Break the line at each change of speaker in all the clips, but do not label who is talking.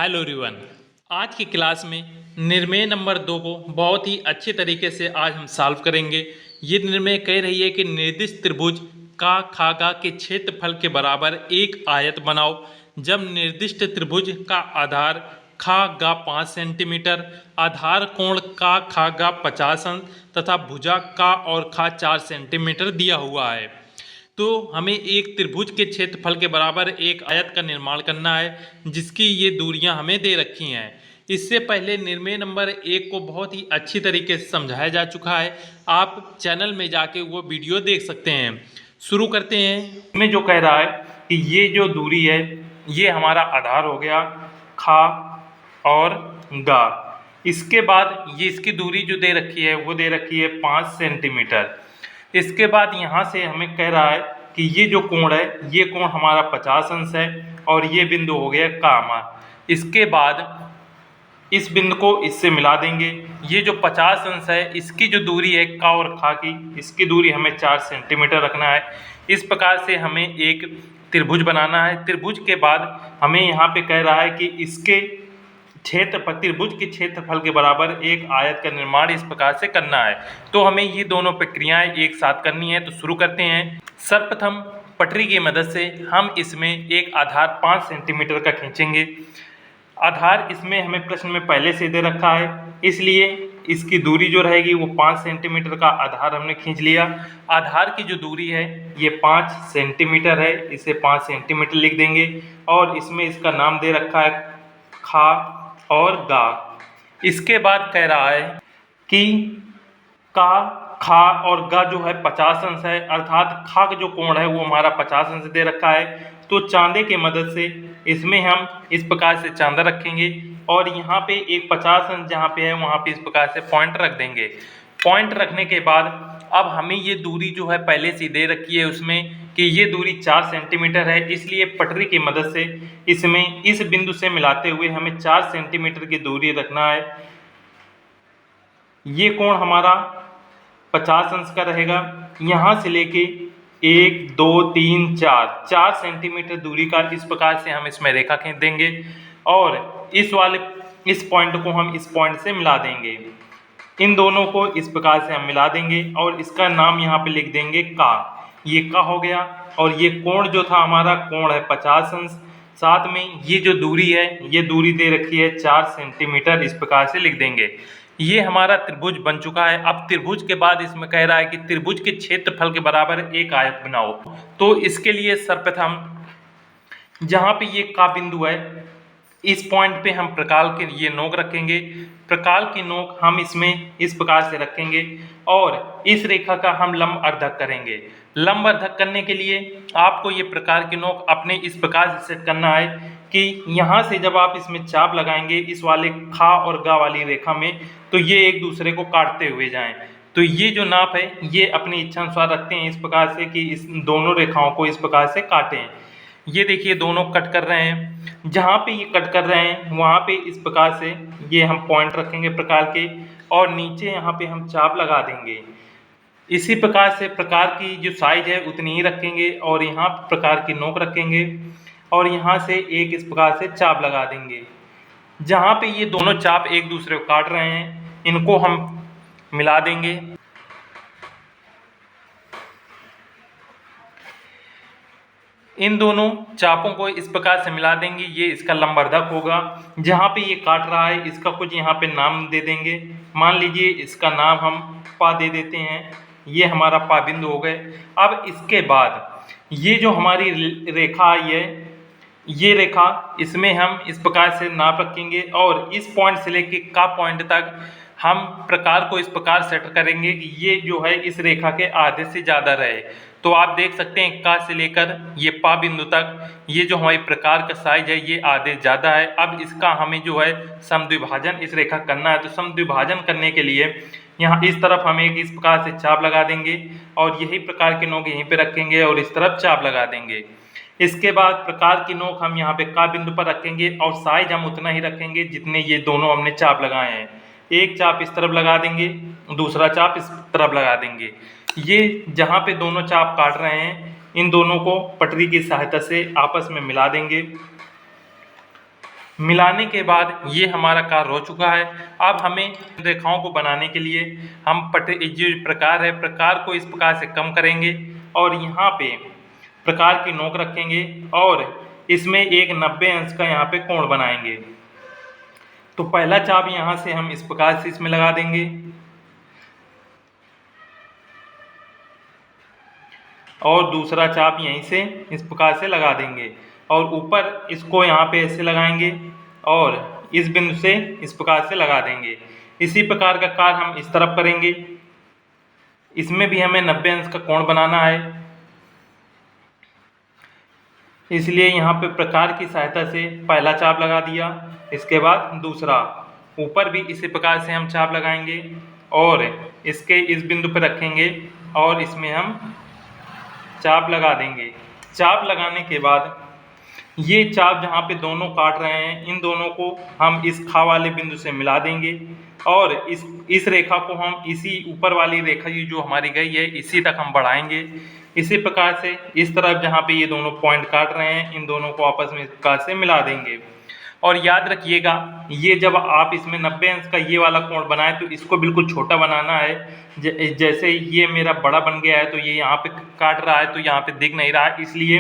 Hello everyone. आज की class में निर्णय नंबर 2 को बहुत ही अच्छे तरीके से आज हम सॉल्व करेंगे। ये निर्णय कह रही है कि निर्दिष्ट त्रिभुज का खागा के क्षेत्रफल के बराबर एक आयत बनाओ। जब निर्दिष्ट त्रिभुज का आधार खागा 5 सेंटीमीटर, आधार कोण का खागा 50 अंश तथा भुजा का और खा 4 सेंटीमीटर दिया हुआ है, तो हमें एक त्रिभुज के क्षेत्रफल के बराबर एक आयत का निर्माण करना है जिसकी ये दूरियां हमें दे रखी हैं। इससे पहले निर्णय नंबर 1 को बहुत ही अच्छी तरीके से समझाया जा चुका है। आप चैनल में जाके वो वीडियो देख सकते हैं। शुरू करते हैं। इसमें जो कह रहा है कि ये जो दूरी है ये हमारा आधार हो गया खा और गा। इसके बाद ये इसकी दूरी जो दे रखी है वो दे रखी है 5 सेंटीमीटर। इसके बाद यहाँ से हमें कह रहा है कि ये जो कोण है ये कोण हमारा 50 अंश है और ये बिंदु हो गया कामा। इसके बाद इस बिंदु को इससे मिला देंगे। ये जो 50 अंश है इसकी जो दूरी है का और खा की, इसकी दूरी हमें 4 सेंटीमीटर रखना है। इस प्रकार से हमें एक त्रिभुज बनाना है। त्रिभुज के बाद हमें यहाँ पे कह रहा है कि इसके क्षेत्रफल त्रिभुज के क्षेत्रफल के बराबर एक आयत का निर्माण इस प्रकार से करना है। तो हमें ये दोनों प्रक्रियाएं एक साथ करनी है। तो शुरू करते हैं। सर्वप्रथम पटरी की मदद से हम इसमें एक आधार 5 सेंटीमीटर का खींचेंगे। आधार इसमें हमें प्रश्न में पहले से दे रखा है, इसलिए इसकी दूरी जो रहेगी वो 5 सेंटीमीटर का आधार हमने खींच लिया। आधार की जो दूरी है ये 5 सेंटीमीटर है, इसे 5 सेंटीमीटर लिख देंगे और इसमें इसका नाम दे रखा है खा और गा। इसके बाद कह रहा है कि का खा और गा जो है 50 अंश है, अर्थात खा का जो कोण है वो हमारा 50 अंश दे रखा है। तो चांदे की मदद से इसमें हम इस प्रकार से चांदा रखेंगे और यहाँ पे एक 50 अंश जहाँ पे है वहाँ पे इस प्रकार से पॉइंट रख देंगे। पॉइंट रखने के बाद अब हमें ये दूरी जो है पहले से दे रखी है उसमें कि ये दूरी 4 सेंटीमीटर है, इसलिए पटरी की मदद से इसमें इस बिंदु से मिलाते हुए हमें 4 सेंटीमीटर की दूरी रखना है। ये कोण हमारा 50 अंश का रहेगा। यहाँ से लेके 1 2 3 4 सेंटीमीटर दूरी का इस प्रकार से हम इसमें रेखा खींच देंगे और इस पॉइंट को हम इस पॉइंट से मिला देंगे। इन दोनों को इस प्रकार से हम मिला देंगे और इसका नाम यहाँ पे लिख देंगे का। ये का हो गया और ये कोण जो था हमारा कोण है 50 अंश। साथ में ये जो दूरी है ये दूरी दे रखी है 4 सेंटीमीटर, इस प्रकार से लिख देंगे। ये हमारा त्रिभुज बन चुका है। अब त्रिभुज के बाद इसमें कह रहा है कि त्रिभुज के क्षेत्रफल के बराबर एक आयत बनाओ। तो इसके लिए सर्वप्रथम जहाँ पे ये का बिंदु है इस पॉइंट पे हम प्रकाल के ये नोक रखेंगे। प्रकाल की नोक हम इसमें इस प्रकार से रखेंगे और इस रेखा का हम लंब अर्धक करेंगे। लंब अर्धक करने के लिए आपको ये प्रकार की नोक अपने इस प्रकार से सेट करना है कि यहाँ से जब आप इसमें चाप लगाएंगे इस वाले खा और गा वाली रेखा में, तो ये एक दूसरे को काटते हुए जाएं। तो ये जो नाप है ये अपनी इच्छा अनुसार रखते हैं इस प्रकार से कि इस दोनों रेखाओं को इस प्रकार से काटें। ये देखिए दोनों कट कर रहे हैं। जहाँ पे ये कट कर रहे हैं वहाँ पे इस प्रकार से ये हम पॉइंट रखेंगे प्रकार के और नीचे यहाँ पे हम चाप लगा देंगे। इसी प्रकार से प्रकार की जो साइज है उतनी ही रखेंगे और यहाँ प्रकार की नोक रखेंगे और यहाँ से एक इस प्रकार से चाप लगा देंगे। जहाँ पे ये दोनों चाप एक दूसरे को काट रहे हैं इनको हम मिला देंगे। इन दोनों चापों को इस प्रकार से मिला देंगे। ये इसका लंबवर्धक होगा। जहाँ पे ये काट रहा है इसका कुछ यहाँ पे नाम दे देंगे। मान लीजिए इसका नाम हम पा दे देते हैं। ये हमारा पा बिंदु हो गए। अब इसके बाद ये जो हमारी रेखा आई है ये रेखा इसमें हम इस प्रकार से नाप रखेंगे और इस पॉइंट से लेके का पॉइंट तक हम प्रकार को इस प्रकार सेट करेंगे कि ये जो है इस रेखा के आधे से ज़्यादा रहे। तो आप देख सकते हैं का से लेकर ये पा बिंदु तक ये जो हमारी प्रकार का साइज है ये आधे ज़्यादा है। अब इसका हमें जो है समद्विभाजन इस रेखा करना है। तो समद्विभाजन करने के लिए यहाँ इस तरफ हम एक इस प्रकार से चाप लगा देंगे और यही प्रकार के नोक यहीं पे रखेंगे और इस तरफ चाप लगा देंगे। इसके बाद प्रकार की नोक हम यहाँ पे का बिंदु पर रखेंगे और साइज हम उतना ही रखेंगे जितने ये दोनों हमने चाप लगाए हैं। एक चाप इस तरफ लगा देंगे, दूसरा चाप इस तरफ लगा देंगे। ये जहाँ पे दोनों चाप काट रहे हैं इन दोनों को पटरी की सहायता से आपस में मिला देंगे। मिलाने के बाद ये हमारा कार्य हो चुका है। अब हमें रेखाओं को बनाने के लिए हम जो प्रकार है, प्रकार को इस प्रकार से कम करेंगे और यहाँ पे प्रकार की नोक रखेंगे और इसमें एक 90 अंश का यहाँ पे कोण बनाएंगे। तो पहला चाप यहाँ से हम इस प्रकार से इसमें लगा देंगे और दूसरा चाप यहीं से इस प्रकार से लगा देंगे और ऊपर इसको यहाँ पे ऐसे लगाएंगे और इस बिंदु से इस प्रकार से लगा देंगे। इसी प्रकार का कार्य हम इस तरफ करेंगे। इसमें भी हमें 90 अंश का कोण बनाना है, इसलिए यहाँ पे प्रकार की सहायता से पहला चाप लगा दिया, इसके बाद दूसरा। ऊपर भी इसी प्रकार से हम चाप लगाएंगे और इसके इस बिंदु पर रखेंगे और इसमें हम चाप लगा देंगे। चाप लगाने के बाद ये चाप जहाँ पे दोनों काट रहे हैं, इन दोनों को हम इस खा वाले बिंदु से मिला देंगे और इस रेखा को हम इसी ऊपर वाली रेखा ये जो हमारी गई है इसी तक हम बढ़ाएंगे। इसी प्रकार से इस तरफ जहाँ पे ये दोनों पॉइंट काट रहे हैं, इन दोनों को आपस में इस प्रकार से मिला देंगे। और याद रखिएगा, ये जब आप इसमें 90 अंश का ये वाला कोण बनाए तो इसको बिल्कुल छोटा बनाना है। जैसे ये मेरा बड़ा बन गया है तो ये यहाँ पे काट रहा है तो यहाँ पे दिख नहीं रहा है, इसलिए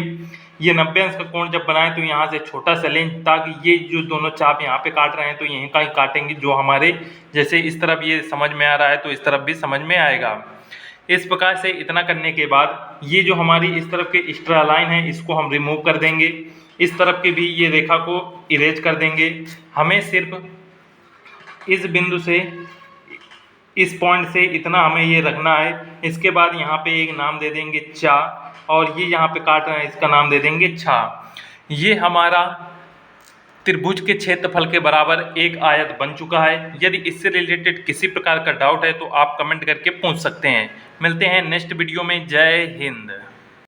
ये 90 अंश का कोण जब बनाए तो यहाँ से छोटा सा लें ताकि ये जो दोनों चाप यहाँ पे काट रहे हैं तो यहीं का ही काटेंगे, जो हमारे जैसे इस तरफ ये समझ में आ रहा है तो इस तरफ भी समझ में आएगा। इस प्रकार से इतना करने के बाद ये जो हमारी इस तरफ के एक्स्ट्रा लाइन है इसको हम रिमूव कर देंगे। इस तरफ की भी ये रेखा को इरेज कर देंगे। हमें सिर्फ इस बिंदु से इस पॉइंट से इतना हमें ये रखना है। इसके बाद यहाँ पे एक नाम दे देंगे चा और ये यहाँ पे काट रहे हैं इसका नाम दे देंगे छा। ये हमारा त्रिभुज के क्षेत्रफल के बराबर एक आयत बन चुका है। यदि इससे रिलेटेड किसी प्रकार का डाउट है तो आप कमेंट करके पूछ सकते हैं। मिलते हैं नेक्स्ट वीडियो में। जय हिंद।